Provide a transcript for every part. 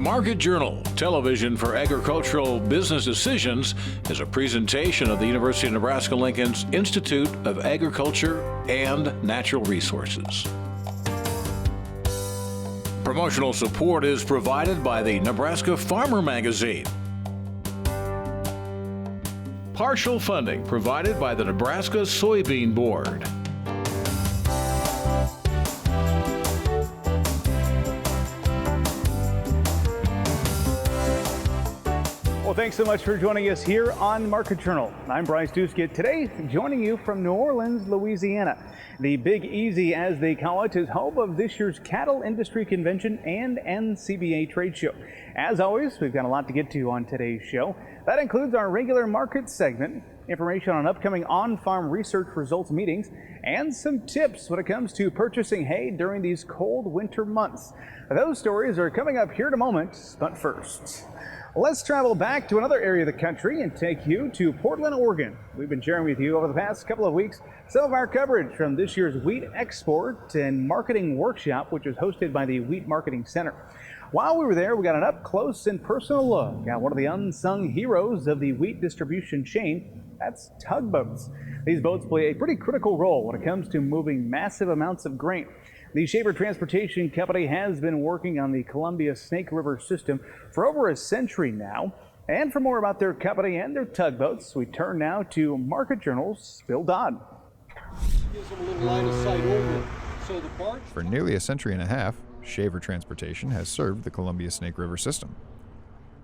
Market Journal, television for agricultural business decisions, is a presentation of the University of Nebraska-Lincoln's Institute of Agriculture and Natural Resources. Promotional support is provided by the Nebraska Farmer Magazine. Partial funding provided by the Nebraska Soybean Board. Well, thanks so much for joining us here on Market Journal. I'm Bryce Duskett. Today, joining you from New Orleans, Louisiana. The Big Easy, as they call it, is home of this year's Cattle Industry Convention and NCBA Trade Show. As always, we've got a lot to get to on today's show. That includes our regular market segment, information on upcoming on-farm research results meetings, and some tips when it comes to purchasing hay during these cold winter months. Those stories are coming up here in a moment, but first, let's travel back to another area of the country and take you to Portland, Oregon. We've been sharing with you over the past couple of weeks some of our coverage from this year's Wheat Export and Marketing Workshop, which was hosted by the Wheat Marketing Center. While we were there, we got an up-close and personal look at one of the unsung heroes of the wheat distribution chain. That's tugboats. These boats play a pretty critical role when it comes to moving massive amounts of grain. The Shaver Transportation Company has been working on the Columbia Snake River system for over a century now. And for more about their company and their tugboats, we turn now to Market Journal's Bill Dodd. Gives them a little line of sight over. So the barge. For nearly a century and a half, Shaver Transportation has served the Columbia Snake River system.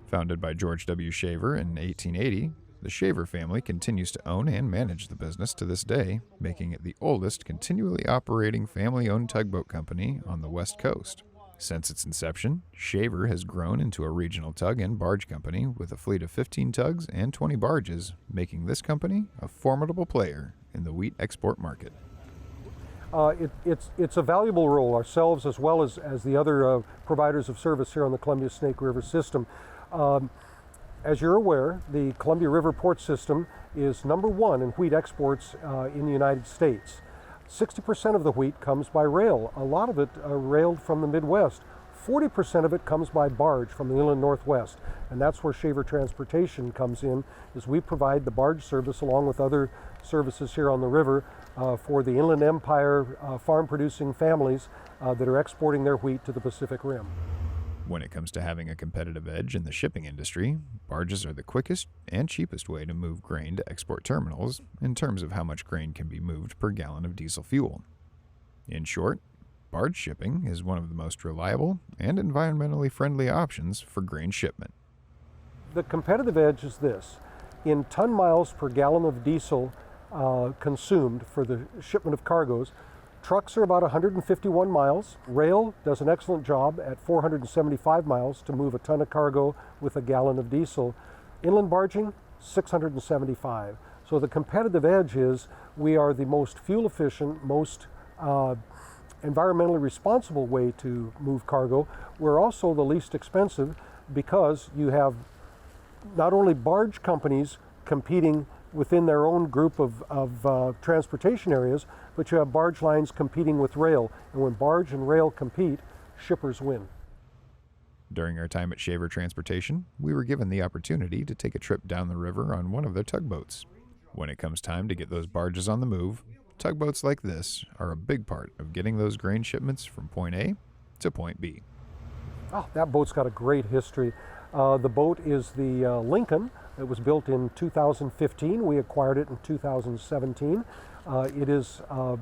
Founded by George W. Shaver in 1880, the Shaver family continues to own and manage the business to this day, making it the oldest continually operating family-owned tugboat company on the West Coast. Since its inception, Shaver has grown into a regional tug and barge company with a fleet of 15 tugs and 20 barges, making this company a formidable player in the wheat export market. It's a valuable role, ourselves as well as the other providers of service here on the Columbia Snake River system. As you're aware, the Columbia River Port System is number one in wheat exports in the United States. 60% of the wheat comes by rail, a lot of it railed from the Midwest. 40% of it comes by barge from the inland Northwest, and that's where Shaver Transportation comes in, is we provide the barge service along with other services here on the river for the Inland Empire farm-producing families that are exporting their wheat to the Pacific Rim. When it comes to having a competitive edge in the shipping industry, barges are the quickest and cheapest way to move grain to export terminals in terms of how much grain can be moved per gallon of diesel fuel. In short, barge shipping is one of the most reliable and environmentally friendly options for grain shipment. The competitive edge is this. In ton miles per gallon of diesel consumed for the shipment of cargoes, trucks are about 151 miles. Rail does an excellent job at 475 miles to move a ton of cargo with a gallon of diesel. Inland barging, 675. So the competitive edge is we are the most fuel efficient, most environmentally responsible way to move cargo. We're also the least expensive because you have not only barge companies competing within their own group of transportation areas, but you have barge lines competing with rail. And when barge and rail compete, shippers win. During our time at Shaver Transportation, we were given the opportunity to take a trip down the river on one of their tugboats. When it comes time to get those barges on the move, tugboats like this are a big part of getting those grain shipments from point A to point B. Oh, that boat's got a great history. The boat is the Lincoln. It was built in 2015. We acquired it in 2017. It is a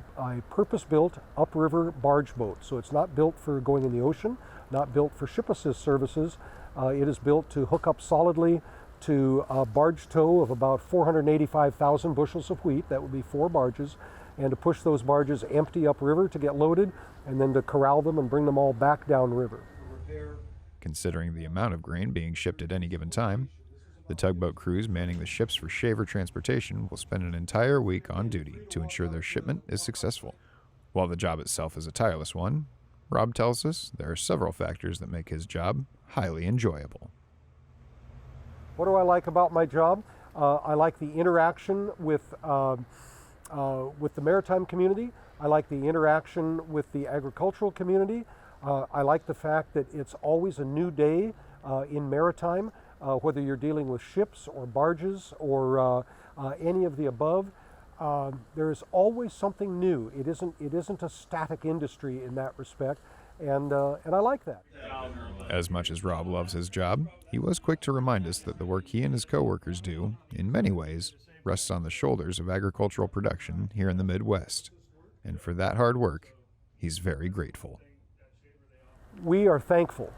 purpose-built upriver barge boat. So it's not built for going in the ocean, not built for ship assist services. It is built to hook up solidly to a barge tow of about 485,000 bushels of wheat. That would be 4 barges. And to push those barges empty upriver to get loaded, and then to corral them and bring them all back downriver. Considering the amount of grain being shipped at any given time, the tugboat crews manning the ships for Shaver Transportation will spend an entire week on duty to ensure their shipment is successful. While the job itself is a tireless one, Rob tells us there are several factors that make his job highly enjoyable. What do I like about my job? I like the interaction with the maritime community. I like the interaction with the agricultural community. I like the fact that it's always a new day in maritime, whether you're dealing with ships or barges or any of the above. There is always something new. It isn't a static industry in that respect, and I like that. As much as Rob loves his job, he was quick to remind us that the work he and his coworkers do, in many ways, rests on the shoulders of agricultural production here in the Midwest. And for that hard work, he's very grateful. We are thankful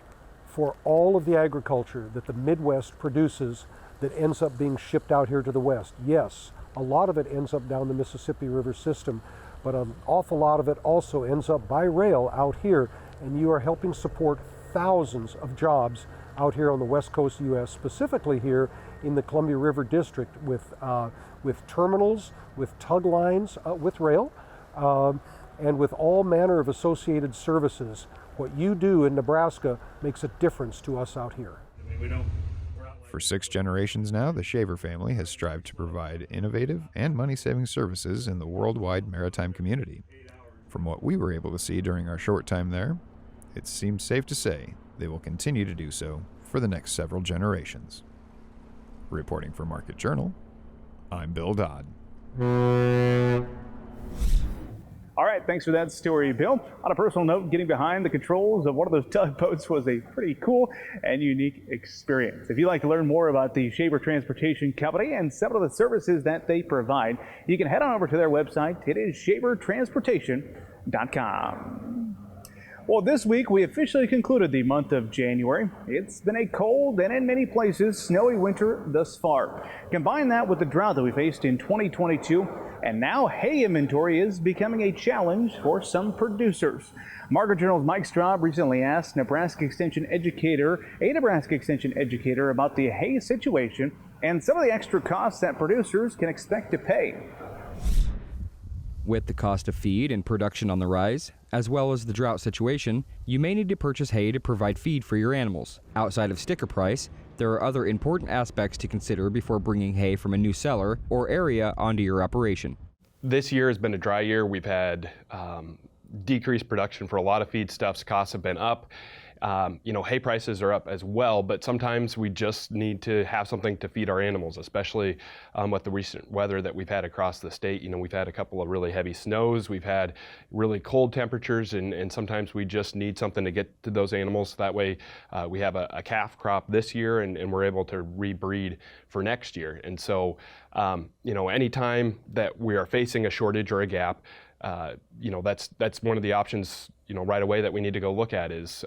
for all of the agriculture that the Midwest produces that ends up being shipped out here to the West. Yes, a lot of it ends up down the Mississippi River system, but an awful lot of it also ends up by rail out here, and you are helping support thousands of jobs out here on the west coast of the U.S., specifically here in the Columbia River District with terminals, with tug lines, with rail, and with all manner of associated services. What you do in Nebraska makes a difference to us out here. For 6 generations now, the Shaver family has strived to provide innovative and money-saving services in the worldwide maritime community. From what we were able to see during our short time there, it seems safe to say they will continue to do so for the next several generations. Reporting for Market Journal, I'm Bill Dodd. All right, thanks for that story, Bill. On a personal note, getting behind the controls of one of those tugboats was a pretty cool and unique experience. If you'd like to learn more about the Shaver Transportation Company and some of the services that they provide, you can head on over to their website. It is shavertransportation.com. Well, this week we officially concluded the month of January. It's been a cold and in many places snowy winter thus far. Combine that with the drought that we faced in 2022, and now hay inventory is becoming a challenge for some producers. Market Journal's Mike Straub recently asked a Nebraska Extension educator about the hay situation and some of the extra costs that producers can expect to pay. With the cost of feed and production on the rise, as well as the drought situation, you may need to purchase hay to provide feed for your animals. Outside of sticker price, there are other important aspects to consider before bringing hay from a new seller or area onto your operation. This year has been a dry year. We've had decreased production for a lot of feedstuffs. Costs have been up. Hay prices are up as well, but sometimes we just need to have something to feed our animals, especially with the recent weather that we've had across the state. We've had a couple of really heavy snows, we've had really cold temperatures, and sometimes we just need something to get to those animals. That way we have a calf crop this year and we're able to rebreed for next year. And so, anytime that we are facing a shortage or a gap, that's one of the options, right away that we need to go look at is,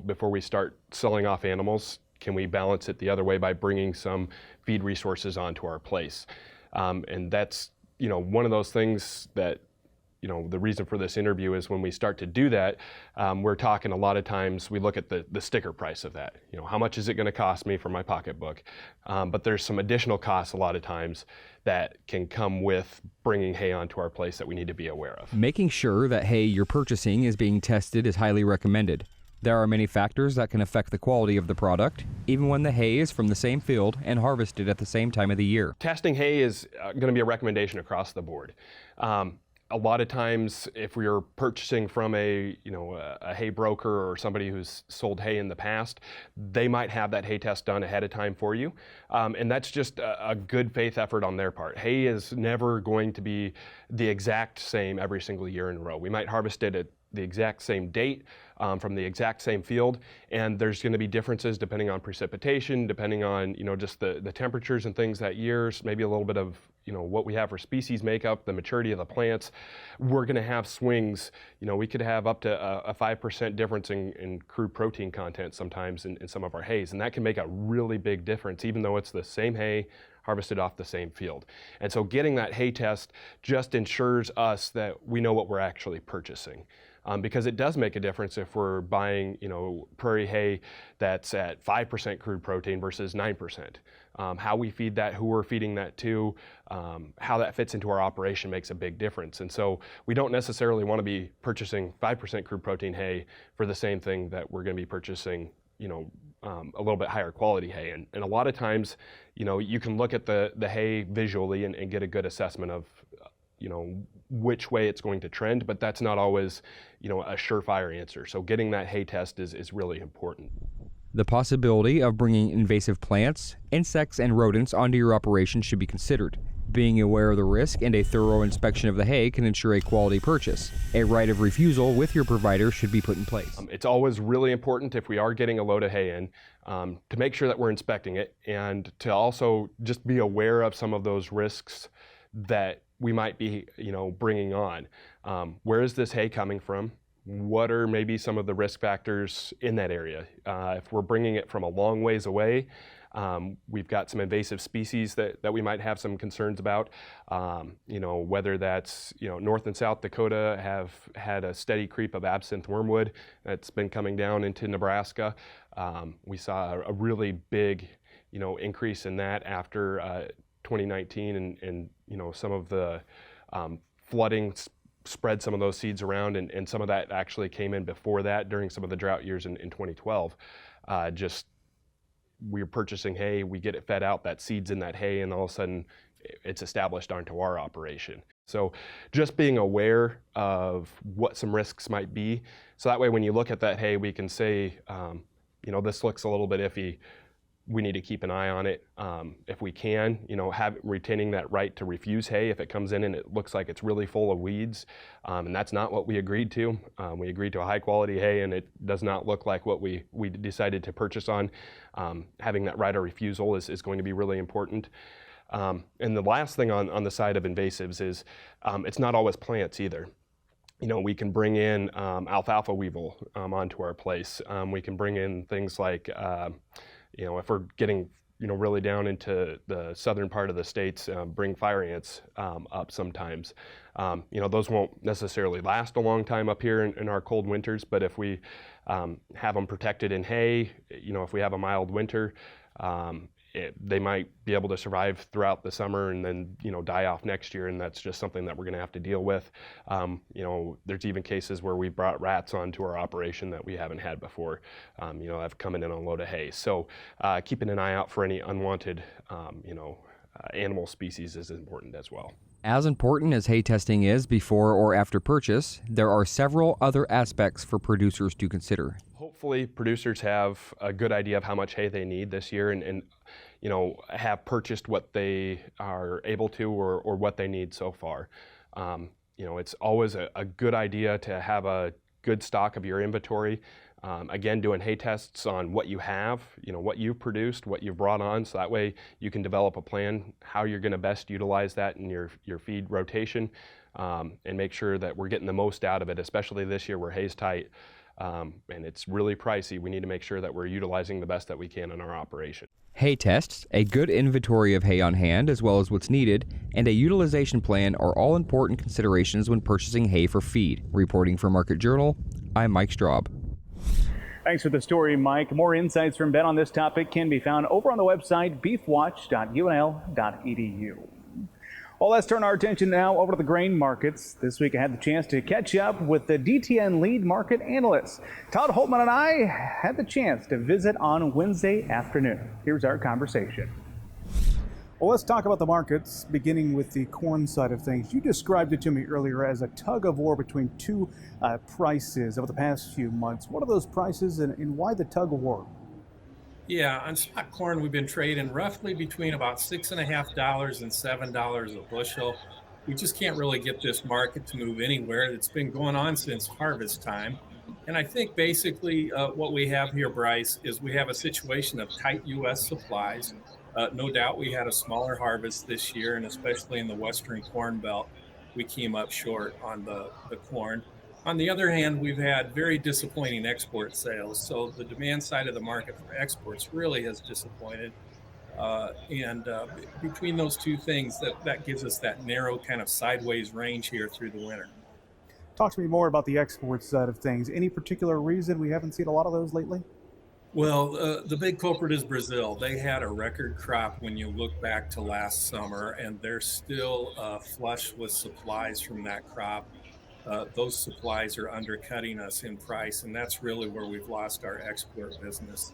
before we start selling off animals, can we balance it the other way by bringing some feed resources onto our place? And that's, one of those things that, the reason for this interview is when we start to do that, we're talking a lot of times, we look at the sticker price of that. How much is it going to cost me for my pocketbook? But there's some additional costs a lot of times that can come with bringing hay onto our place that we need to be aware of. Making sure that hay you're purchasing is being tested is highly recommended. There are many factors that can affect the quality of the product, even when the hay is from the same field and harvested at the same time of the year. Testing hay is going to be a recommendation across the board. A lot of times, if we're purchasing from a hay broker or somebody who's sold hay in the past, they might have that hay test done ahead of time for you. And that's just a good faith effort on their part. Hay is never going to be the exact same every single year in a row. We might harvest it at the exact same date from the exact same field, and there's going to be differences depending on precipitation, depending on just the temperatures and things that year, maybe a little bit of what we have for species makeup, the maturity of the plants. We're going to have swings. We could have up to a 5% difference in crude protein content sometimes in some of our hays, and that can make a really big difference even though it's the same hay harvested off the same field. And so getting that hay test just ensures us that we know what we're actually purchasing. Because it does make a difference if we're buying, prairie hay that's at 5% crude protein versus 9%. How we feed that, who we're feeding that to, how that fits into our operation makes a big difference. And so we don't necessarily want to be purchasing 5% crude protein hay for the same thing that we're going to be purchasing, a little bit higher quality hay. And a lot of times, you can look at the hay visually and get a good assessment of, which way it's going to trend, but that's not always, a surefire answer. So getting that hay test is really important. The possibility of bringing invasive plants, insects, and rodents onto your operation should be considered. Being aware of the risk and a thorough inspection of the hay can ensure a quality purchase. A right of refusal with your provider should be put in place. It's always really important if we are getting a load of hay in to make sure that we're inspecting it, and to also just be aware of some of those risks that we might be, bringing on. Where is this hay coming from? What are maybe some of the risk factors in that area? If we're bringing it from a long ways away, we've got some invasive species that we might have some concerns about. Whether that's, North and South Dakota have had a steady creep of absinthe wormwood that's been coming down into Nebraska. We saw a really big, increase in that after 2019, and some of the flooding spread some of those seeds around, and some of that actually came in before that during some of the drought years in 2012. We're purchasing hay, we get it fed out, that seed's in that hay, and all of a sudden it's established onto our operation. So just being aware of what some risks might be, so that way when you look at that hay, we can say, this looks a little bit iffy, we need to keep an eye on it. If we can, retaining that right to refuse hay if it comes in and it looks like it's really full of weeds, and that's not what we agreed to. We agreed to a high quality hay, and it does not look like what we decided to purchase on. Having that right of refusal is going to be really important. And the last thing on the side of invasives is it's not always plants either. We can bring in alfalfa weevil onto our place. We can bring in things like if we're getting, really down into the southern part of the states, bring fire ants up sometimes. Those won't necessarily last a long time up here in our cold winters, but if we have them protected in hay, if we have a mild winter, they might be able to survive throughout the summer and then, die off next year, and that's just something that we're going to have to deal with. There's even cases where we brought rats onto our operation that we haven't had before, have come in on a load of hay. So keeping an eye out for any unwanted, animal species is important as well. As important as hay testing is before or after purchase, there are several other aspects for producers to consider. Hopefully producers have a good idea of how much hay they need this year, and have purchased what they are able to or what they need so far. It's always a good idea to have a good stock of your inventory. Again, doing hay tests on what you have, what you've produced, what you've brought on, so that way you can develop a plan how you're going to best utilize that in your feed rotation, and make sure that we're getting the most out of it, especially this year where hay's tight. And it's really pricey. We need to make sure that we're utilizing the best that we can in our operation. Hay tests, a good inventory of hay on hand as well as what's needed, and a utilization plan are all important considerations when purchasing hay for feed. Reporting for Market Journal, I'm Mike Straub. Thanks for the story, Mike. More insights from Ben on this topic can be found over on the website beefwatch.unl.edu. Well, let's turn our attention now over to the grain markets. This week I had the chance to catch up with the DTN lead market analyst. Todd Holtman and I had the chance to visit on Wednesday afternoon. Here's our conversation. Well, let's talk about the markets, beginning with the corn side of things. You described it to me earlier as a tug of war between two prices over the past few months. What are those prices, and why the tug of war? Yeah, on spot corn, we've been trading roughly between about $6.50 and $7 a bushel. We just can't really get this market to move anywhere. It's been going on since harvest time. And I think basically what we have here, Bryce, is we have a situation of tight U.S. supplies. No doubt we had a smaller harvest this year, and especially in the Western Corn Belt, we came up short on the corn. On the other hand, we've had very disappointing export sales. So the demand side of the market for exports really has disappointed. Between those two things, that gives us that narrow kind of sideways range here through the winter. Talk to me more about the export side of things. Any particular reason we haven't seen a lot of those lately? Well, the big culprit is Brazil. They had a record crop when you look back to last summer, and they're still flush with supplies from that crop. Those supplies are undercutting us in price, and that's really where we've lost our export business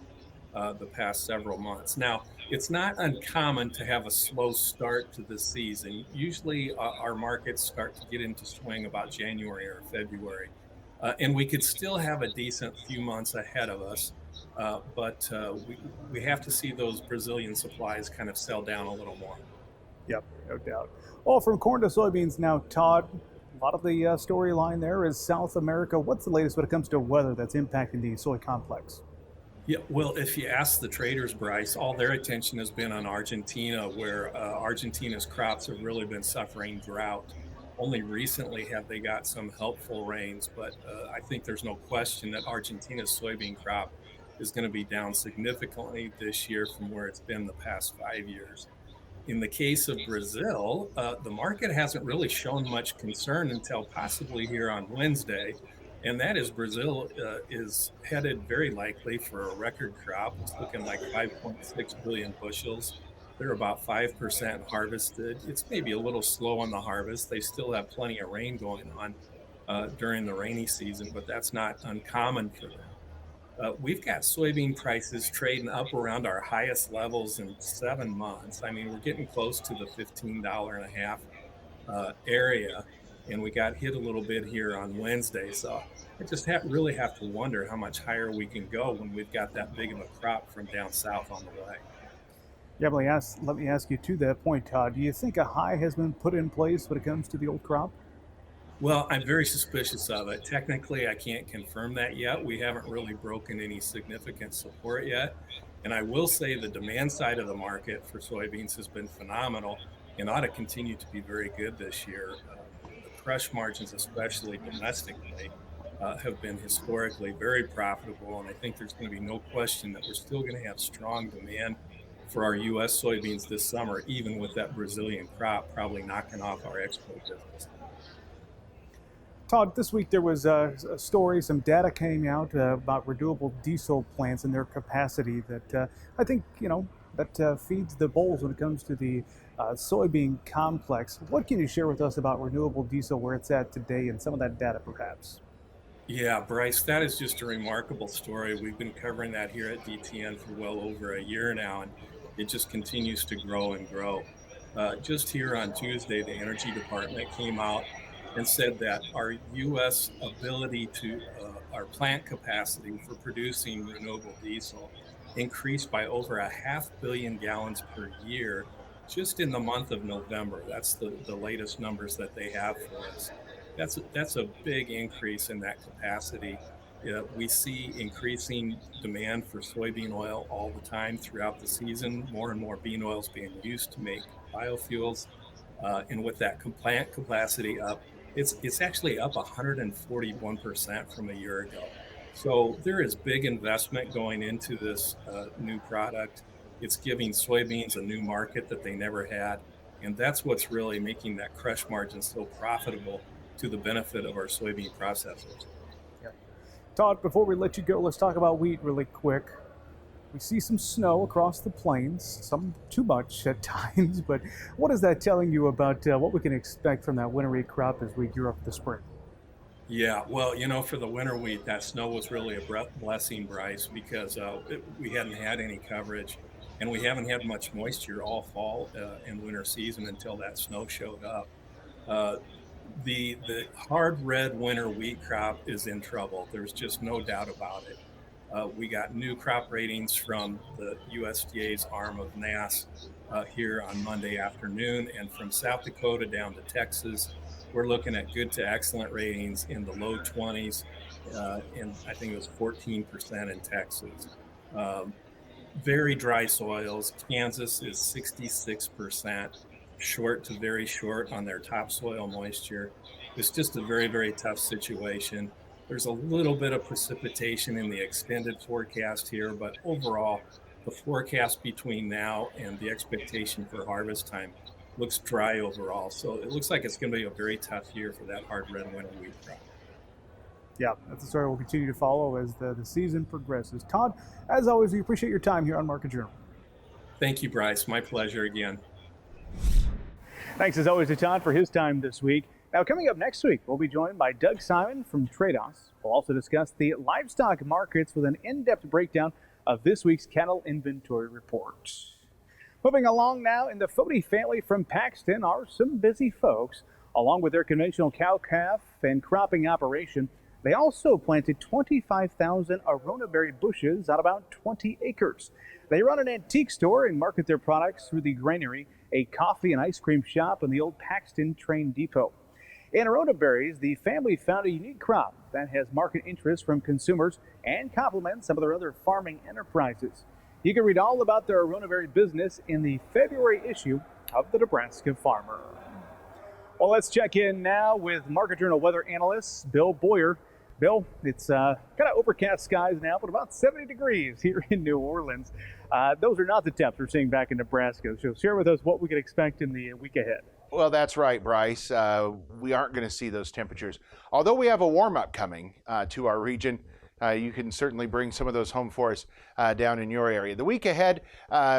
the past several months. Now, it's not uncommon to have a slow start to the season. Usually our markets start to get into swing about January or February, and we could still have a decent few months ahead of us. but we have to see those Brazilian supplies kind of sell down a little more. Yep, no doubt. Well, from corn to soybeans now, Todd, a lot of the storyline there is South America. What's the latest when it comes to weather that's impacting the soy complex? Yeah, well, if you ask the traders, Bryce, all their attention has been on Argentina, where Argentina's crops have really been suffering drought. Only recently have they got some helpful rains, but I think there's no question that Argentina's soybean crop is going to be down significantly this year from where it's been the past 5 years. In the case of Brazil, the market hasn't really shown much concern until possibly here on Wednesday. And that is Brazil is headed very likely for a record crop. It's looking like 5.6 billion bushels. They're about 5% harvested. It's maybe a little slow on the harvest. They still have plenty of rain going on during the rainy season, but that's not uncommon for them. We've got soybean prices trading up around our highest levels in 7 months. I mean, we're getting close to the $15 and a half area, and we got hit a little bit here on Wednesday. So I just really have to wonder how much higher we can go when we've got that big of a crop from down south on the way. Yeah, let me ask you to that point, Todd. Do you think a high has been put in place when it comes to the old crop? Well, I'm very suspicious of it. Technically, I can't confirm that yet. We haven't really broken any significant support yet. And I will say the demand side of the market for soybeans has been phenomenal and ought to continue to be very good this year. The crush margins, especially domestically, have been historically very profitable. And I think there's going to be no question that we're still going to have strong demand for our U.S. soybeans this summer, even with that Brazilian crop probably knocking off our export business. Todd, this week there was a story, some data came out about renewable diesel plants and their capacity that I think, that feeds the bowls when it comes to the soybean complex. What can you share with us about renewable diesel, where it's at today, and some of that data perhaps? Yeah, Bryce, that is just a remarkable story. We've been covering that here at DTN for well over a year now, and it just continues to grow and grow. Just here on Tuesday, the Energy Department came out and said that our U.S. ability to, our plant capacity for producing renewable diesel increased by over 500 million gallons per year just in the month of November. That's the latest numbers that they have for us. That's a big increase in that capacity. We see increasing demand for soybean oil all the time throughout the season. More and more bean oil is being used to make biofuels. And with that plant capacity up, it's actually up 141% from a year ago. So there is big investment going into this new product. It's giving soybeans a new market that they never had. And that's what's really making that crush margin so profitable to the benefit of our soybean processors. Yeah. Todd, before we let you go, let's talk about wheat really quick. We see some snow across the plains, some too much at times, but what is that telling you about what we can expect from that winter wheat crop as we gear up for the spring? Yeah, well, for the winter wheat, that snow was really a blessing, Bryce, because we hadn't had any coverage and we haven't had much moisture all fall and winter season until that snow showed up. The hard red winter wheat crop is in trouble. There's just no doubt about it. We got new crop ratings from the USDA's arm of NASS here on Monday afternoon, and from South Dakota down to Texas, we're looking at good to excellent ratings in the low 20s, and I think it was 14% in Texas. Very dry soils. Kansas is 66%, short to very short on their topsoil moisture. It's just a very, very tough situation. There's a little bit of precipitation in the extended forecast here, but overall, the forecast between now and the expectation for harvest time looks dry overall. So it looks like it's going to be a very tough year for that hard red winter wheat crop. Yeah, that's a story we'll continue to follow as the season progresses. Todd, as always, we appreciate your time here on Market Journal. Thank you, Bryce. My pleasure again. Thanks as always to Todd for his time this week. Now, coming up next week, we'll be joined by Doug Simon from Trados. We'll also discuss the livestock markets with an in-depth breakdown of this week's cattle inventory report. Moving along now, in the Fody family from Paxton are some busy folks. Along with their conventional cow-calf and cropping operation, They also planted 25,000 Arona berry bushes on about 20 acres. They run an antique store and market their products through the granary, a coffee and ice cream shop, and the old Paxton train depot. In Arona berries, the family found a unique crop that has market interest from consumers and complements some of their other farming enterprises. You can read all about their Arona berry business in the February issue of the Nebraska Farmer. Well, let's check in now with Market Journal weather analyst Bill Boyer. Bill, it's kind of overcast skies now, but about 70 degrees here in New Orleans. Those are not the temps we're seeing back in Nebraska. So share with us what we can expect in the week ahead. Well, that's right, Bryce. We aren't going to see those temperatures. Although we have a warm-up coming to our region, you can certainly bring some of those home for us down in your area. The week ahead,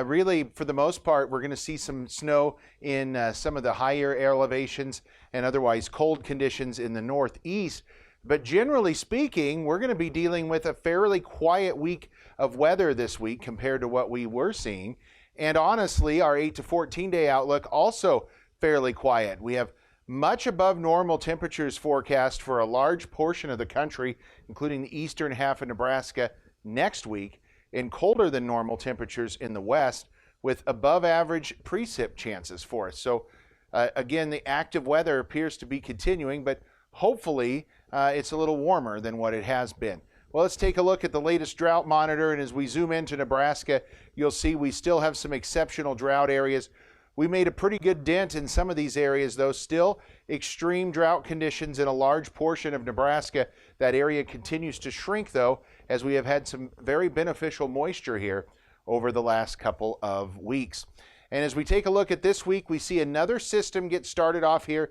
really, for the most part, we're going to see some snow in some of the higher elevations and otherwise cold conditions in the northeast. But generally speaking, we're going to be dealing with a fairly quiet week of weather this week compared to what we were seeing. And honestly, our 8 to 14 day outlook also fairly quiet. We have much above normal temperatures forecast for a large portion of the country, including the eastern half of Nebraska next week, and colder than normal temperatures in the west with above average precip chances for us. So again, the active weather appears to be continuing, but hopefully it's a little warmer than what it has been. Well, let's take a look at the latest drought monitor, and as we zoom into Nebraska, you'll see we still have some exceptional drought areas. We made a pretty good dent in some of these areas, though. Still extreme drought conditions in a large portion of Nebraska. That area continues to shrink, though, as we have had some very beneficial moisture here over the last couple of weeks. And as we take a look at this week, we see another system get started off here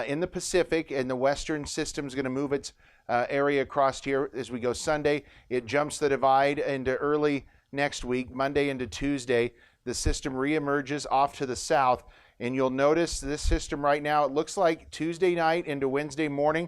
in the Pacific, and the western system is going to move its area across here as we go Sunday. It jumps the divide into early next week, Monday into Tuesday. The system reemerges off to the south, and you'll notice this system right now, it looks like Tuesday night into Wednesday morning,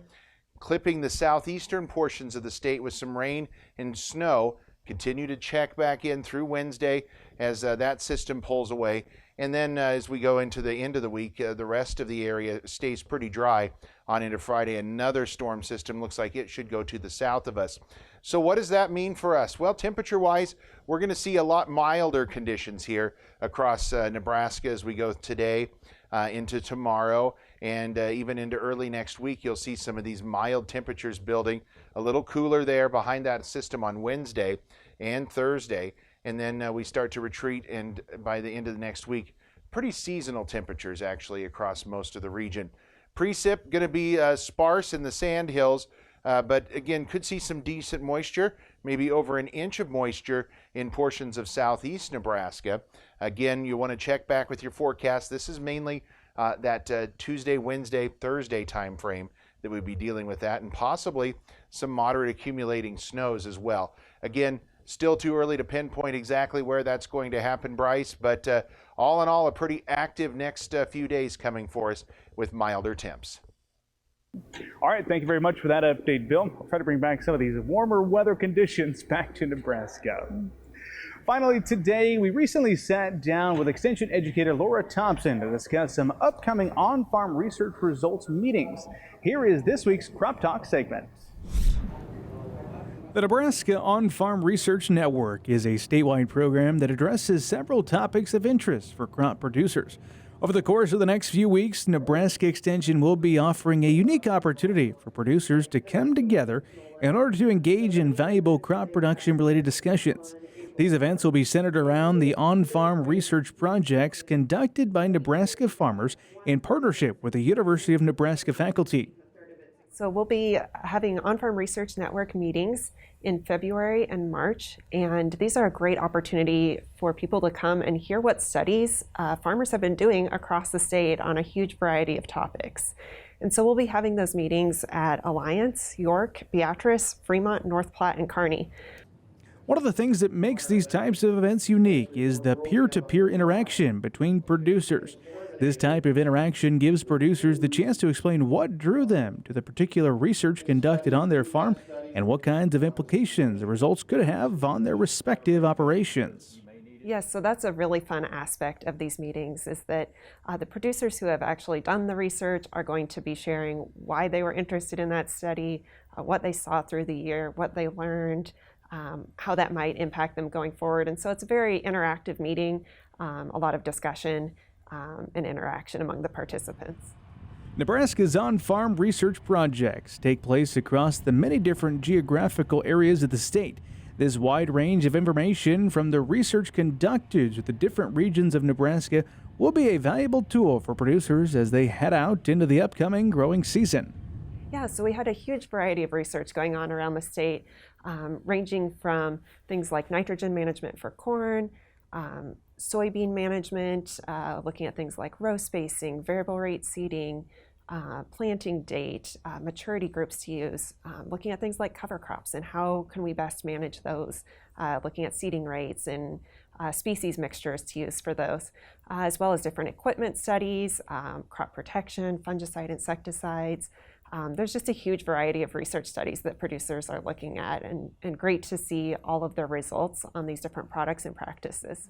clipping the southeastern portions of the state with some rain and snow. Continue to check back in through Wednesday as that system pulls away. And then as we go into the end of the week, the rest of the area stays pretty dry on into Friday. Another storm system looks like it should go to the south of us. So what does that mean for us? Well, temperature-wise, we're going to see a lot milder conditions here across Nebraska as we go today into tomorrow, and even into early next week. You'll see some of these mild temperatures building, a little cooler there behind that system on Wednesday and Thursday. And then we start to retreat, and by the end of the next week, pretty seasonal temperatures actually across most of the region. Precip going to be sparse in the sand hills, but again, could see some decent moisture, maybe over an inch of moisture in portions of southeast Nebraska. Again, you want to check back with your forecast. This is mainly that Tuesday, Wednesday, Thursday time frame that we'd be dealing with that, and possibly some moderate accumulating snows as well. Again, still too early to pinpoint exactly where that's going to happen, Bryce, but all in all, a pretty active next few days coming for us with milder temps. All right, thank you very much for that update, Bill. I'll try to bring back some of these warmer weather conditions back to Nebraska. Finally, today, we recently sat down with Extension educator Laura Thompson to discuss some upcoming on-farm research results meetings. Here is this week's Crop Talk segment. The Nebraska On-Farm Research Network is a statewide program that addresses several topics of interest for crop producers. Over the course of the next few weeks, Nebraska Extension will be offering a unique opportunity for producers to come together in order to engage in valuable crop production-related discussions. These events will be centered around the on-farm research projects conducted by Nebraska farmers in partnership with the University of Nebraska faculty. So we'll be having on-farm research network meetings in February and March, and these are a great opportunity for people to come and hear what studies farmers have been doing across the state on a huge variety of topics. And so we'll be having those meetings at Alliance, York, Beatrice, Fremont, North Platte, and Kearney. One of the things that makes these types of events unique is the peer-to-peer interaction between producers. This type of interaction gives producers the chance to explain what drew them to the particular research conducted on their farm and what kinds of implications the results could have on their respective operations. Yes, so that's a really fun aspect of these meetings, is that the producers who have actually done the research are going to be sharing why they were interested in that study, what they saw through the year, what they learned, how that might impact them going forward. And so it's a very interactive meeting, a lot of discussion and interaction among the participants. Nebraska's on-farm research projects take place across the many different geographical areas of the state. This wide range of information from the research conducted with the different regions of Nebraska will be a valuable tool for producers as they head out into the upcoming growing season. Yeah, so we had a huge variety of research going on around the state, ranging from things like nitrogen management for corn, soybean management, looking at things like row spacing, variable rate seeding, planting date, maturity groups to use, looking at things like cover crops and how can we best manage those, looking at seeding rates and species mixtures to use for those, as well as different equipment studies, crop protection, fungicide, insecticides. There's just a huge variety of research studies that producers are looking at, and great to see all of their results on these different products and practices.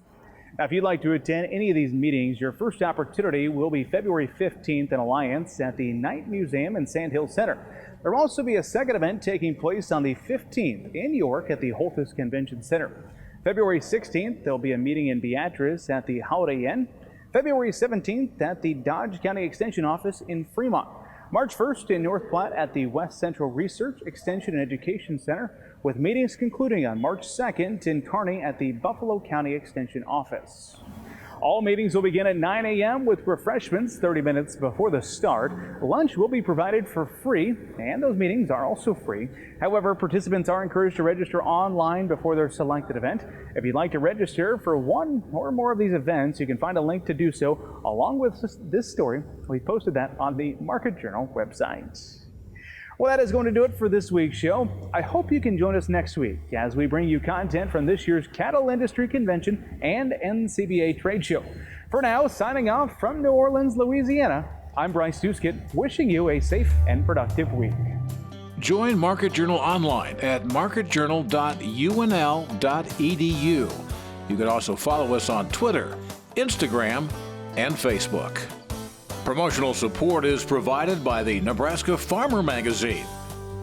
Now, if you'd like to attend any of these meetings, your first opportunity will be February 15th in Alliance at the Knight Museum and Sandhill Center. There will also be a second event taking place on the 15th in York at the Holthus Convention Center. February 16th, there'll be a meeting in Beatrice at the Holiday Inn. February 17th at the Dodge County Extension Office in Fremont. March 1st in North Platte at the West Central Research, Extension, and Education Center, with meetings concluding on March 2nd in Kearney at the Buffalo County Extension Office. All meetings will begin at 9 a.m. with refreshments 30 minutes before the start. Lunch will be provided for free, and those meetings are also free. However, participants are encouraged to register online before their selected event. If you'd like to register for one or more of these events, you can find a link to do so along with this story. We posted that on the Market Journal website. Well, that is going to do it for this week's show. I hope you can join us next week as we bring you content from this year's Cattle Industry Convention and NCBA Trade Show. For now, signing off from New Orleans, Louisiana, I'm Bryce Duskett, wishing you a safe and productive week. Join Market Journal online at marketjournal.unl.edu. You can also follow us on Twitter, Instagram, and Facebook. Promotional support is provided by the Nebraska Farmer Magazine.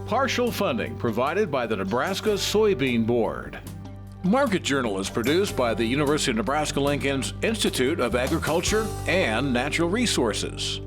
Partial funding provided by the Nebraska Soybean Board. Market Journal is produced by the University of Nebraska-Lincoln's Institute of Agriculture and Natural Resources.